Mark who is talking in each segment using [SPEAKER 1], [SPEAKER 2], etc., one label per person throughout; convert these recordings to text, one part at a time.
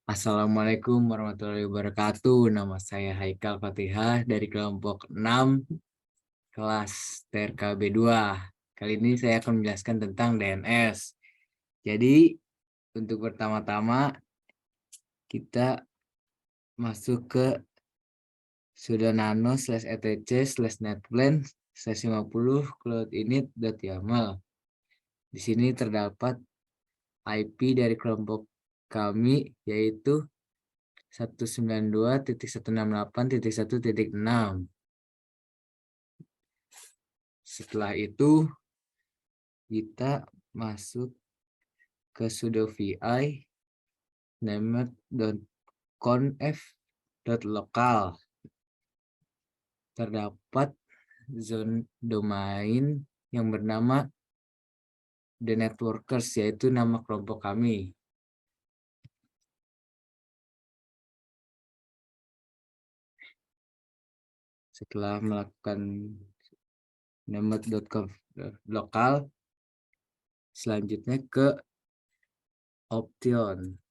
[SPEAKER 1] Assalamualaikum warahmatullahi wabarakatuh. Nama saya Haikal Fatihah dari kelompok 6 kelas TRKB 2. Kali ini saya akan menjelaskan tentang DNS. Jadi, untuk pertama-tama kita masuk ke sudo/nano/etc/netplan/50 cloudinit.yaml. Di sini terdapat IP dari kelompok kami yaitu 192.168.1.6. Setelah itu kita masuk ke sudo vi named.conf.local. Terdapat zone domain yang bernama The Networkers, yaitu nama kelompok kami. Setelah melakukan named.conf.local, selanjutnya ke option.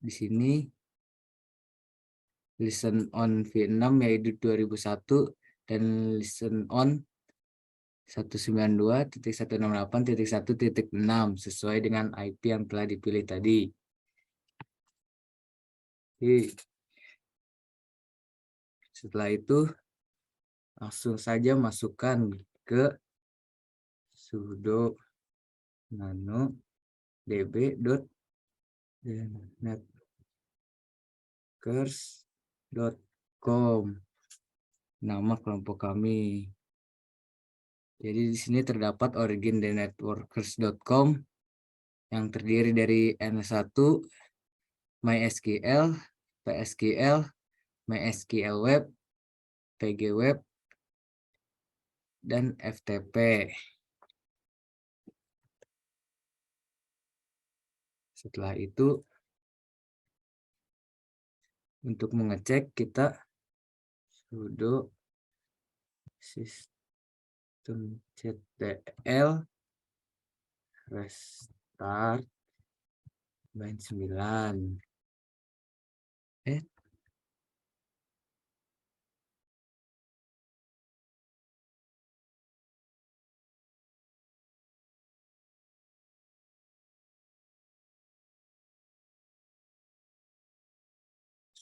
[SPEAKER 1] Di sini listen on v6 yaitu 2001 dan listen on 192.168.1.6 sesuai dengan IP yang telah dipilih tadi. Setelah itu langsung saja masukkan ke sudo nano db.networkers.com, nama kelompok kami. Jadi di sini terdapat origin thenetworkers.com yang terdiri dari N1, MySQL, PSQL, MySQL Web, PG Web, dan FTP. Setelah itu, untuk mengecek kita sudo systemctl restart line 9.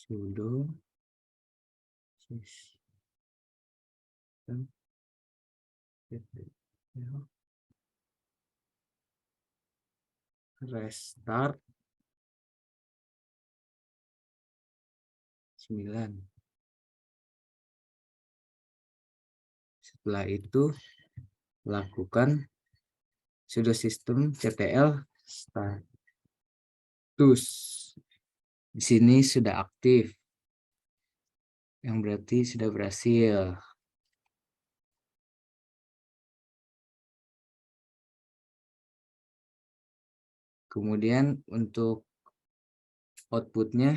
[SPEAKER 1] Sudo systemctl restart 9. Setelah itu lakukan sudo systemctl status. Di sini sudah aktif, yang berarti sudah berhasil. Kemudian untuk outputnya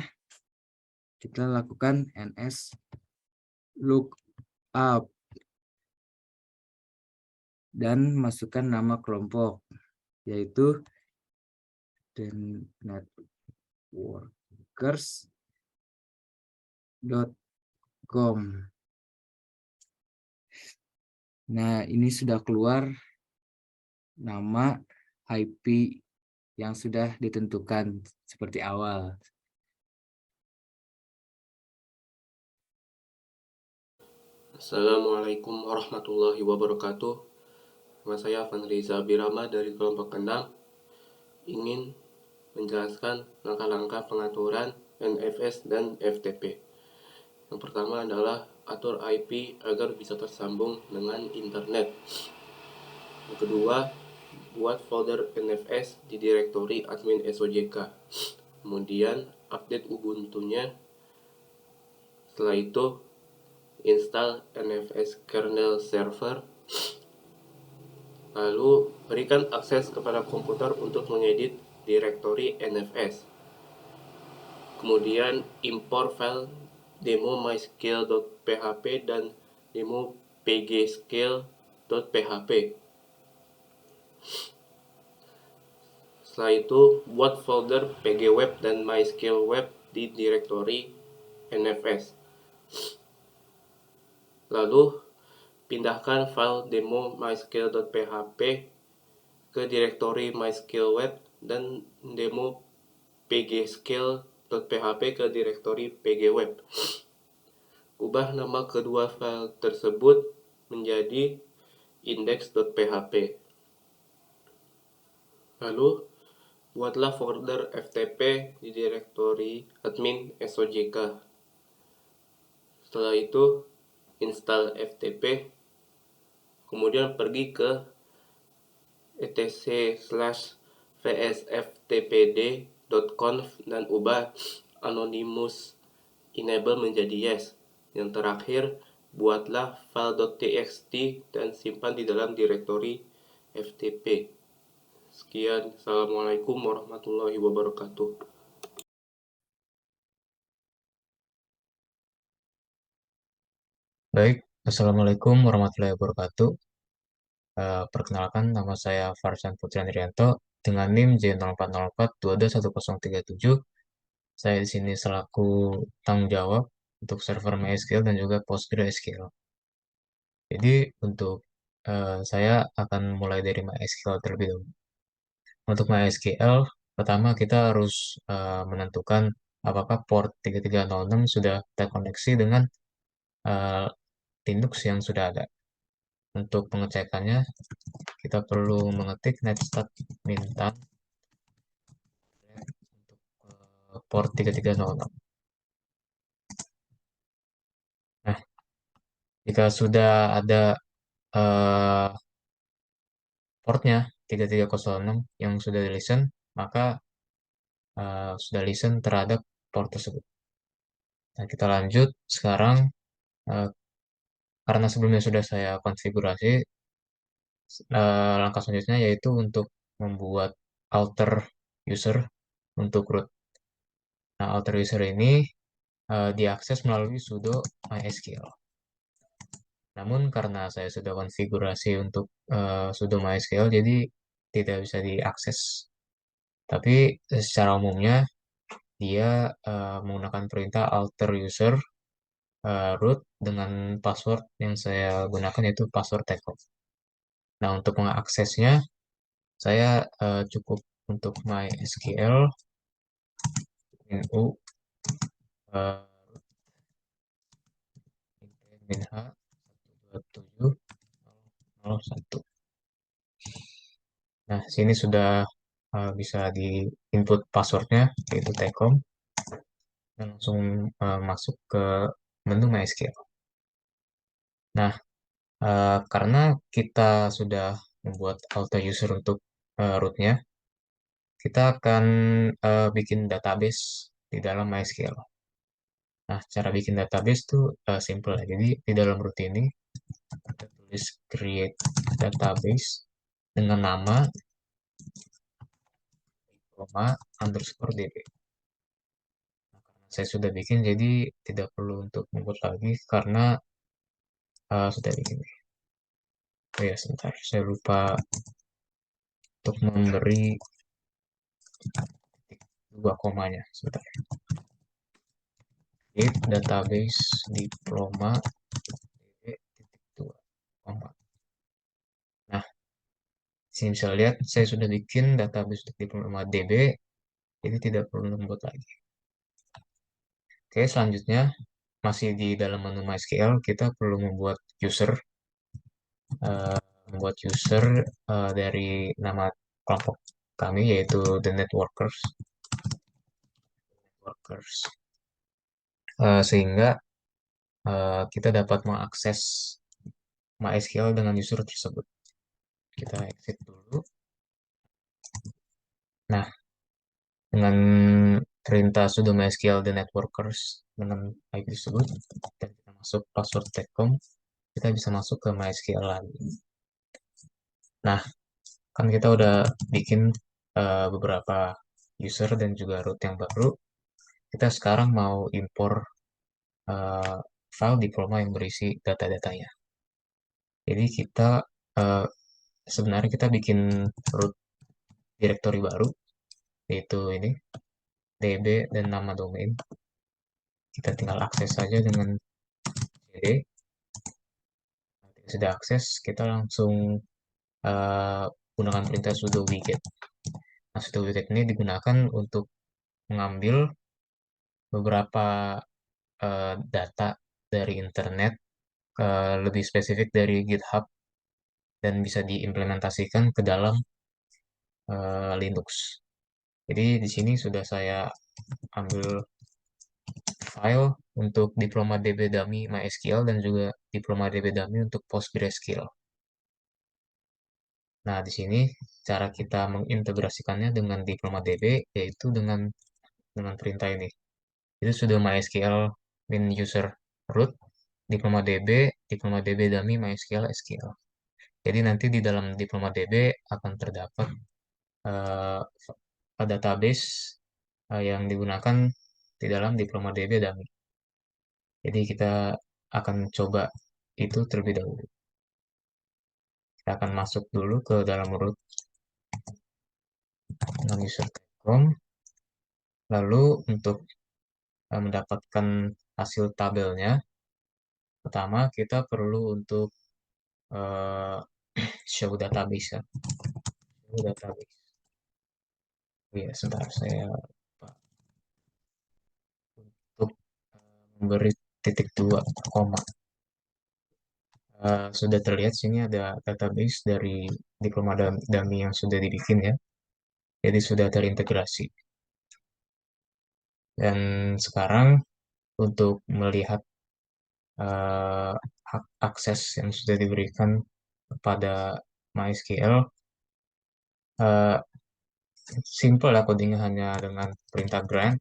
[SPEAKER 1] kita lakukan ns lookup dan masukkan nama kelompok yaitu thenetworkers.com. Nah, ini sudah keluar nama IP yang sudah ditentukan seperti awal.
[SPEAKER 2] Assalamualaikum warahmatullahi wabarakatuh. Nama saya Fanriza Birama dari kelompok 6 ingin menjelaskan langkah-langkah pengaturan NFS dan FTP. Yang pertama adalah atur IP agar bisa tersambung dengan internet. Yang kedua, buat folder NFS di direktori admin SOJK. Kemudian update Ubuntu-nya. Setelah itu install NFS kernel server. Lalu berikan akses kepada komputer untuk mengedit direktori NFS. Kemudian import file demo mysql.php dan demo pgscale index.php. Setelah itu, buat folder pgweb dan mysqlweb di direktori nfs. Lalu, pindahkan file demo mysql.php ke direktori mysqlweb dan demo pgscale.php ke direktori pgweb. Ubah nama kedua file tersebut menjadi index.php. Lalu, buatlah folder ftp di direktori admin sojk. Setelah itu, install ftp, kemudian pergi ke etc/vsftpd.conf dan ubah anonymous enable menjadi yes. Yang terakhir, buatlah file.txt dan simpan di dalam direktori ftp. Sekian, Assalamualaikum warahmatullahi wabarakatuh.
[SPEAKER 3] Baik, Assalamualaikum warahmatullahi wabarakatuh. Perkenalkan, nama saya Farzan Putriandrianto dengan NIM J0404221037. Saya di sini selaku tanggung jawab untuk server MySQL dan juga PostgreSQL. Jadi untuk saya akan mulai dari MySQL terlebih dahulu. Untuk MySQL, pertama kita harus menentukan apakah port 3306 sudah terkoneksi dengan uh, Linux yang sudah ada. Untuk pengecekannya, kita perlu mengetik netstat mintan untuk port 3306. Nah, jika sudah ada uh, portnya 3306 yang sudah di listen, maka sudah listen terhadap port tersebut. Nah, kita lanjut sekarang uh, karena sebelumnya sudah saya konfigurasi, langkah selanjutnya yaitu untuk membuat alter user untuk root. Nah, alter user ini diakses melalui sudo mysql. Namun karena saya sudah konfigurasi untuk sudo mysql, jadi tidak bisa diakses. Tapi secara umumnya dia menggunakan perintah alter user root dengan password yang saya gunakan yaitu password takeoff. Nah, untuk mengaksesnya saya cukup untuk mysql -u min h 127.0.1. Nah, sini sudah bisa di input passwordnya yaitu Tcom dan langsung masuk ke menu MySQL. Nah, karena kita sudah membuat alter user untuk rootnya, kita akan bikin database di dalam MySQL. Nah, cara bikin database itu simple. Jadi di dalam root ini kita tulis create database dengan nama diploma_db. Nah, karena saya sudah bikin, jadi tidak perlu untuk membuat lagi karena sudah bikin. Oh ya, sebentar. Saya lupa untuk memberi dua komanya. Sebentar. Create database diploma_db_2 koma. Nah, sini bisa lihat saya sudah bikin database untuk diploma_db, jadi tidak perlu membuat lagi. Oke, selanjutnya masih di dalam menu MySQL, kita perlu membuat user dari nama kelompok kami yaitu the networkers. Sehingga kita dapat mengakses MySQL dengan user tersebut. Kita exit dulu. Nah, dengan perintah sudo mysql the networkers dengan IP tersebut dan kita masuk password tcom, kita bisa masuk ke MySQL lagi. Nah, kan kita udah bikin beberapa user dan juga root yang baru. Kita sekarang mau impor file diploma yang berisi data-datanya. Jadi kita eh, sebenarnya kita bikin root directory baru, yaitu ini db dan nama domain. Kita tinggal akses saja dengan cd. Nanti sudah akses, kita langsung eh, gunakan perintah sudo wget. Nah, sudo wget ini digunakan untuk mengambil beberapa data dari internet, lebih spesifik dari GitHub, dan bisa diimplementasikan ke dalam Linux. Jadi di sini sudah saya ambil file untuk diploma DB Dummy MySQL dan juga diploma DB Dummy untuk PostgreSQL. Nah, di sini cara kita mengintegrasikannya dengan diploma DB yaitu dengan perintah ini. Itu sudah MySQL min user root diploma DB dummy MySQL SQL. Jadi nanti di dalam diploma DB akan terdapat eh, database yang digunakan di dalam diploma DB dummy. Jadi kita akan coba itu terlebih dahulu. Kita akan masuk dulu ke dalam root dengan user.com. Lalu untuk mendapatkan hasil tabelnya, pertama kita perlu untuk eh, show database ya. Show database. Oh ya, sebentar saya lupa untuk memberi titik dua koma. Sudah terlihat sini ada database dari diploma dummy yang sudah dibikin ya. Jadi sudah terintegrasi. Dan sekarang untuk melihat eh, hak akses yang sudah diberikan kepada MySQL, eh, simple ya codingnya, hanya dengan perintah grant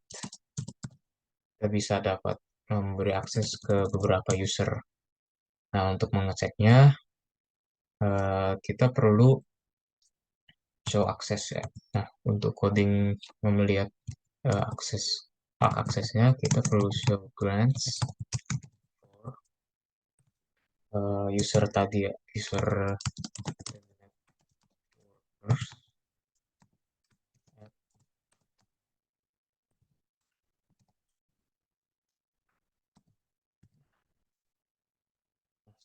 [SPEAKER 3] kita bisa dapat memberi akses ke beberapa user. Nah, untuk mengeceknya kita perlu show akses ya. Nah, untuk coding melihat akses hak aksesnya kita perlu show grants for user tadi ya, user workers.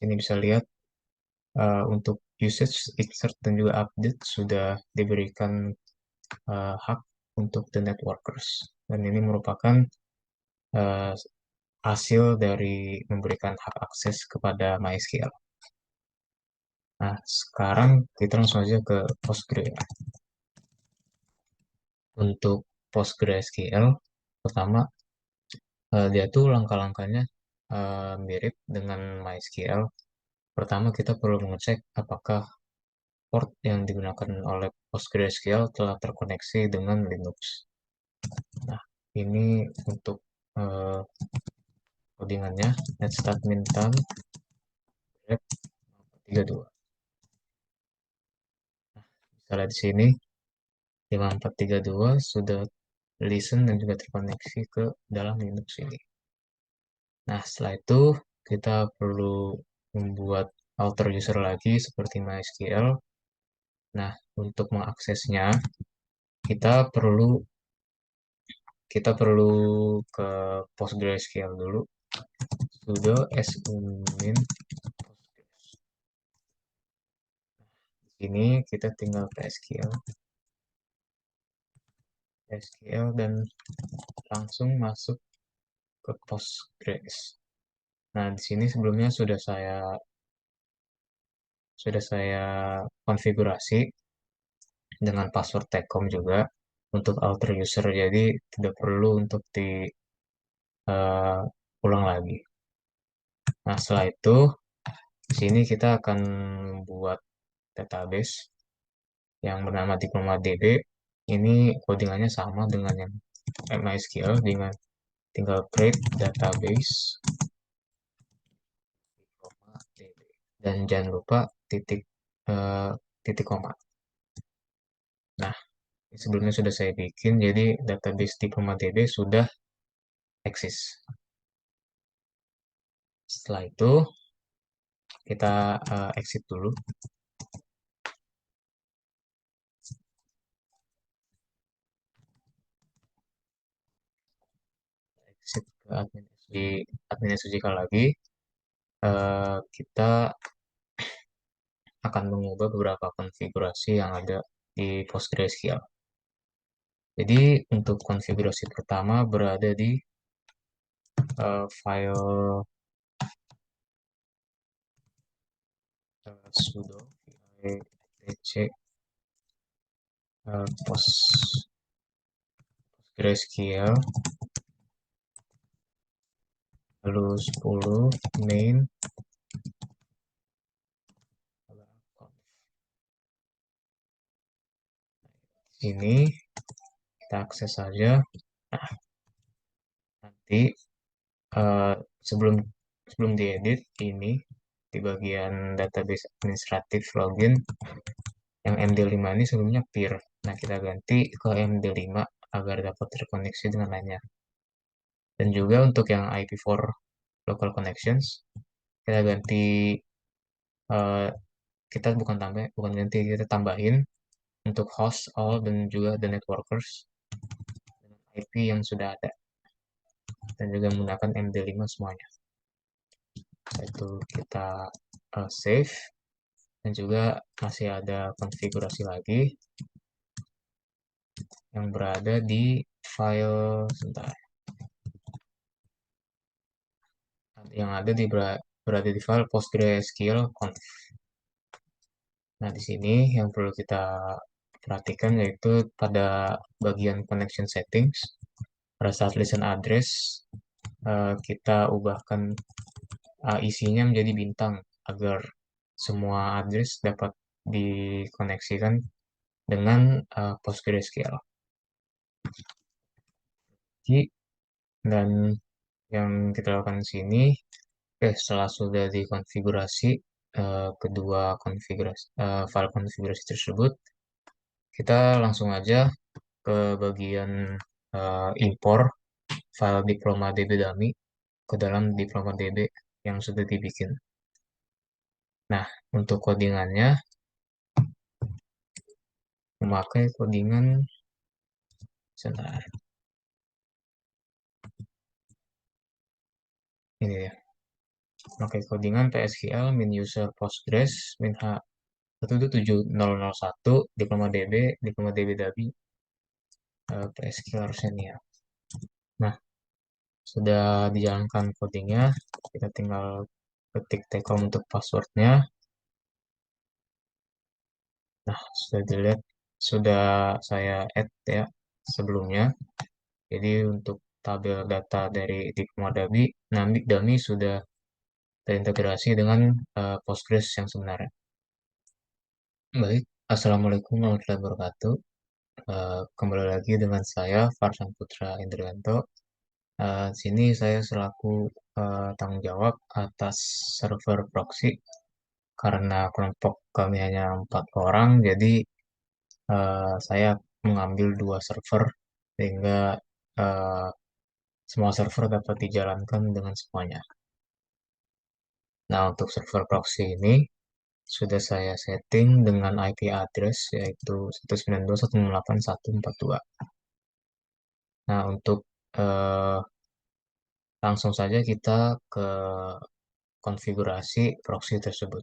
[SPEAKER 3] Ini bisa lihat untuk usage, insert, dan juga update sudah diberikan hak untuk the networkers. Dan ini merupakan uh, hasil dari memberikan hak akses kepada MySQL. Nah, sekarang kita langsung aja ke Postgre. Untuk PostgreSQL, pertama, dia tuh langkah-langkahnya mirip dengan MySQL. Pertama, kita perlu mengecek apakah port yang digunakan oleh PostgreSQL telah terkoneksi dengan Linux. Nah, ini untuk uh, codingannya net start min time grep 32. Bisa lihat di sini 5432 sudah listen dan juga terkoneksi ke dalam Linux ini. Nah, setelah itu kita perlu membuat alter user lagi seperti MySQL. Nah, untuk mengaksesnya kita perlu kita perlu ke PostgreSQL dulu. Sudo sumin Postgres. Di sini kita tinggal ke SQL dan langsung masuk ke Postgres. Nah, di sini sebelumnya sudah saya konfigurasi dengan password Tcom juga untuk alter user. Jadi tidak perlu untuk ulang lagi. Nah, setelah itu di sini kita akan membuat database yang bernama diploma DB. Ini codingannya sama dengan yang MySQL, dengan tinggal create database diploma DB. Dan jangan lupa eh, titik koma. Nah, sebelumnya sudah saya bikin, jadi database diploma DB sudah eksis. Setelah itu kita exit dulu. admin SVK lagi, kita akan mengubah beberapa konfigurasi yang ada di PostgreSQL. Jadi untuk konfigurasi pertama berada di file sudo etc PostgreSQL lalu 10 main ini kita akses saja. Nah, nanti eh, sebelum sebelum diedit ini di bagian database administratif login yang MD5 ini sebelumnya peer. Nah, kita ganti ke MD5 agar dapat terkoneksi dengan lainnya. Dan juga untuk yang IP4 local connections, kita ganti eh, kita bukan ganti, kita tambahin untuk host all dan juga the networkers dengan IP yang sudah ada dan juga menggunakan MD5 semuanya. Setelah itu kita save dan juga masih ada konfigurasi lagi yang berada di file sebentar yang ada di berada di file PostgreSQL conf. Nah, di sini yang perlu kita perhatikan yaitu pada bagian connection settings pada saat listen address kita ubahkan isinya menjadi bintang agar semua address dapat dikoneksikan dengan PostgreSQL. Dan yang kita lakukan di sini, setelah sudah dikonfigurasi kedua file konfigurasi tersebut, kita langsung aja ke bagian impor file diploma DB dummy ke dalam diploma DB yang sudah dibikin. Nah, untuk codingannya memakai codingan sebentar. Ini ya. Memakai codingan PSQL min user Postgres min H 17001 diploma DB dummy PSQL harusnya nih ya. Nah, sudah dijalankan codingnya, kita tinggal ketik tcom untuk passwordnya. Nah, sudah dilihat, sudah saya add ya sebelumnya. Jadi untuk tabel data dari Dummy sudah terintegrasi dengan Postgres yang sebenarnya. Baik, Assalamualaikum warahmatullahi wabarakatuh. Kembali lagi dengan saya, Farsan Putra Indrianto. Sini saya selaku tanggung jawab atas server proxy karena kelompok kami hanya 4 orang, jadi saya mengambil 2 server sehingga uh, semua server dapat dijalankan dengan semuanya. Nah, untuk server proxy ini sudah saya setting dengan IP address yaitu 192.168.142. Nah, untuk uh, langsung saja kita ke konfigurasi proxy tersebut.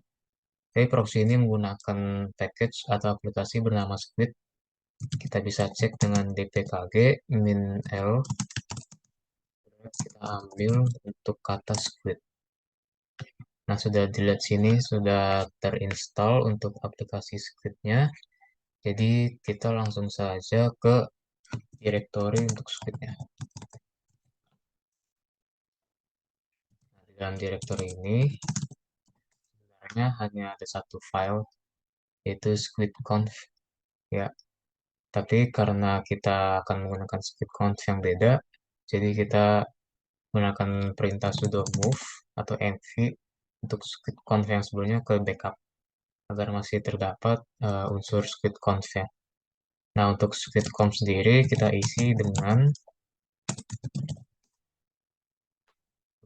[SPEAKER 3] Jadi proxy ini menggunakan package atau aplikasi bernama Squid. Kita bisa cek dengan dpkg -l. Kita ambil untuk kata Squid. Nah, sudah dilihat sini sudah terinstall untuk aplikasi Squid-nya. Jadi kita langsung saja ke directory untuk Squid-nya. Nah, di dalam directory ini sebenarnya hanya ada satu file yaitu squidconf ya. Tapi karena kita akan menggunakan squidconf yang beda, jadi kita menggunakan perintah sudo move atau env untuk squidconf yang sebelumnya ke backup agar masih terdapat unsur squidconf ya. Nah, untuk squidconf sendiri kita isi dengan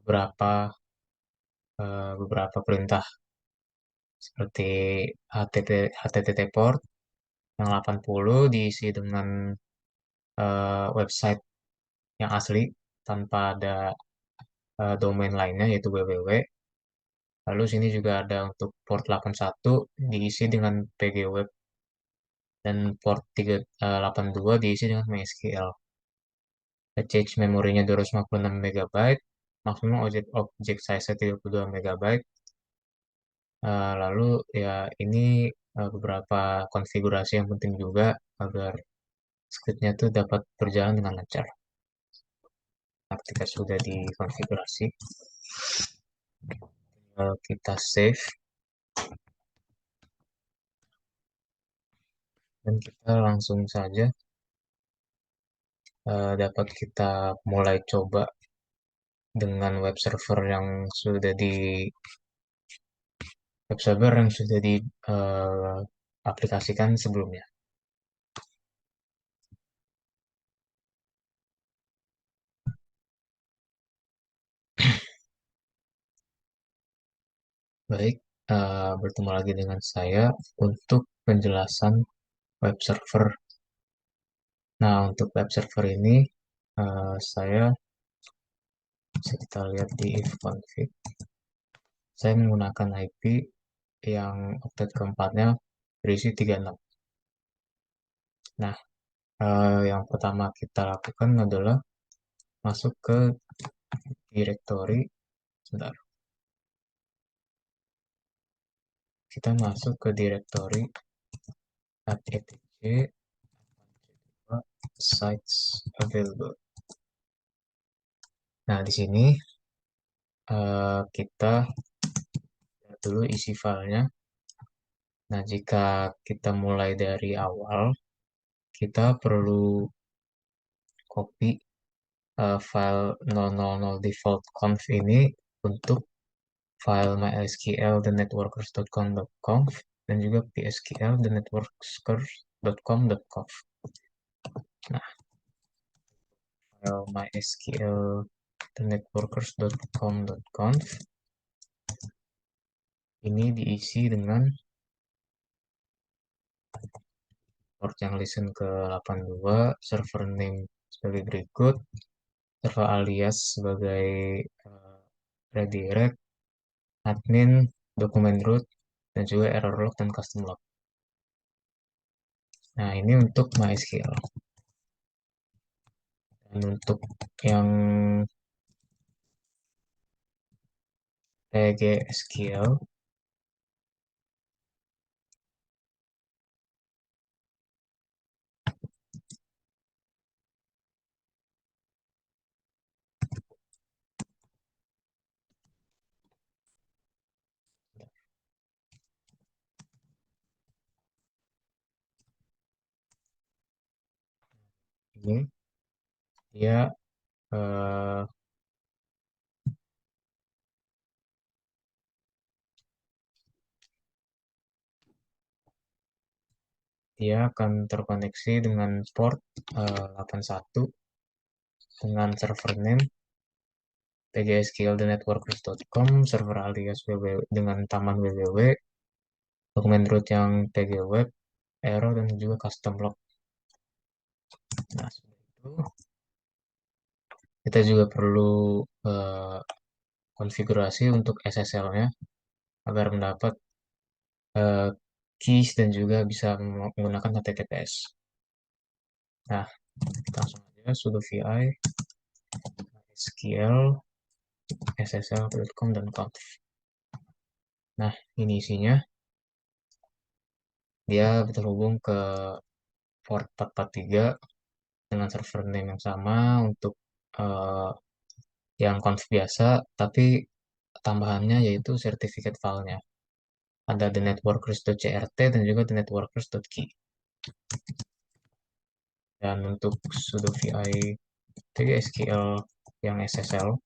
[SPEAKER 3] beberapa perintah seperti http port yang 80 diisi dengan website yang asli tanpa ada domain lainnya yaitu www. Lalu sini juga ada untuk port 81 diisi dengan pgweb dan port 382 diisi dengan MySQL. Cache memorinya 256 MB, maksimum objek size 32 MB. Lalu ya ini beberapa konfigurasi yang penting juga agar scriptnya tuh dapat berjalan dengan lancar. Nah, ketika sudah dikonfigurasi, kita save dan kita langsung saja dapat kita mulai coba dengan web server yang sudah diaplikasikan sebelumnya. Baik, bertemu lagi dengan saya untuk penjelasan web server. Nah, untuk web server ini saya bisa kita lihat di ifconfig. Saya menggunakan IP yang oktet keempatnya berisi 36. Nah, yang pertama kita lakukan adalah masuk ke directory. Sebentar. Kita masuk ke directory etc sites available. Nah, di sini kita lihat dulu isi filenya. Nah, jika kita mulai dari awal, kita perlu copy file 000 default conf ini untuk file mysql thenetworkers.com.conf dan juga psql thenetworkers.com.conf. Nah, file mysql thenetworkers.com.conf ini diisi dengan port yang listen ke 82, server name sebagai berikut, server alias sebagai redirect, admin, dokumen root, dan juga error log dan custom log. Nah, ini untuk MySQL. Dan untuk yang PGSQL, ini dia eh, dia akan terkoneksi dengan port 81 dengan server name pgsql.networkers.com, server alias dengan taman www, dokumen root yang pgweb, error, dan juga custom log. Nah, seperti itu. Kita juga perlu konfigurasi untuk SSL-nya agar mendapat eh, keys dan juga bisa menggunakan HTTPS. Nah, kita langsung aja sudo vi sql ssl.com dan conf. Nah, ini isinya. Dia terhubung ke port 443 dengan server name yang sama untuk eh, yang conf biasa, tapi tambahannya yaitu sertifikat filenya. Ada thenetworkers.crt dan juga thenetworkers.key. Dan untuk sudo vi tgsql yang SSL,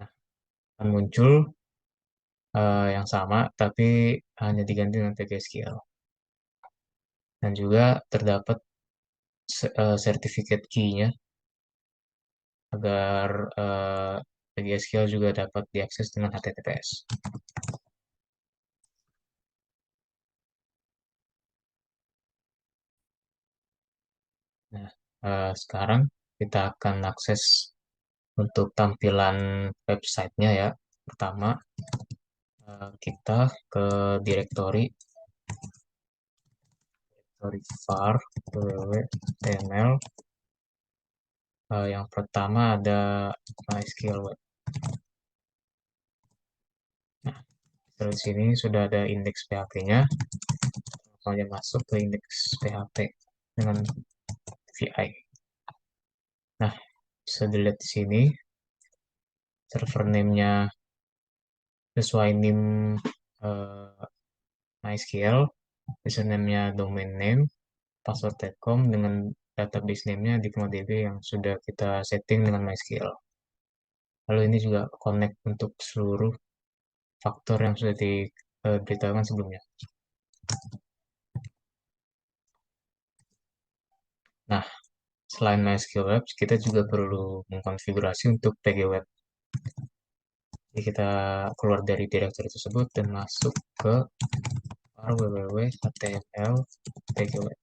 [SPEAKER 3] nah, akan muncul yang sama, tapi hanya diganti dengan tgsql. Dan juga terdapat sertifikat key-nya agar tgsql juga dapat diakses dengan HTTPS. Nah, sekarang kita akan akses untuk tampilan websitenya ya. Pertama, kita ke direktori var www.tml. Yang pertama ada MySQL Web. Nah, di sini sudah ada indeks PHP-nya. Langsung aja masuk ke indeks PHP dengan VI. Nah, bisa dilihat di sini server name-nya sesuai name MySQL, username-nya domain name, password.com dengan database name-nya di DB yang sudah kita setting dengan MySQL. Lalu ini juga connect untuk seluruh faktor yang sudah diberitahukan sebelumnya. Nah, selain MySQL Web, kita juga perlu mengkonfigurasi untuk PG Web. Jadi kita keluar dari direktori tersebut dan masuk ke www.html pgweb.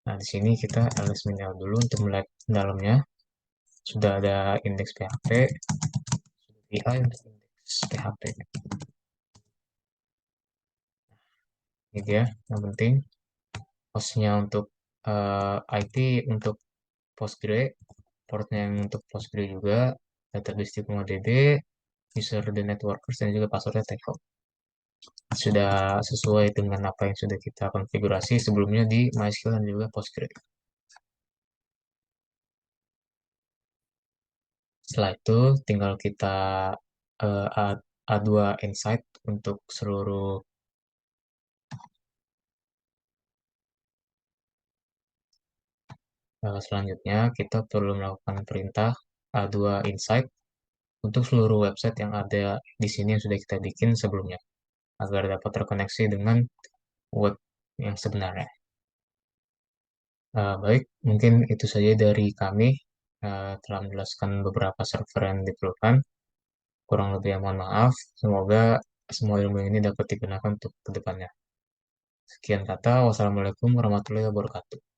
[SPEAKER 3] Nah, di sini kita ls minimal dulu untuk melihat dalamnya. Sudah ada indeks PHP, VI untuk indeks PHP. Ini dia yang penting. Hostnya untuk IP untuk Postgre, portnya yang untuk Postgre juga, database di DB, user the networkers, dan juga passwordnya take-home. Sudah sesuai dengan apa yang sudah kita konfigurasi sebelumnya di MySQL dan juga Postgre. Setelah itu tinggal kita A2 insight untuk seluruh selanjutnya kita perlu melakukan perintah A2 insight untuk seluruh website yang ada di sini yang sudah kita bikin sebelumnya agar dapat terkoneksi dengan web yang sebenarnya. Baik, mungkin itu saja dari kami. Telah menjelaskan beberapa server yang diperlukan. Kurang lebih mohon maaf. Semoga semua ilmu ini dapat digunakan untuk kedepannya. Sekian kata, wassalamualaikum warahmatullahi wabarakatuh.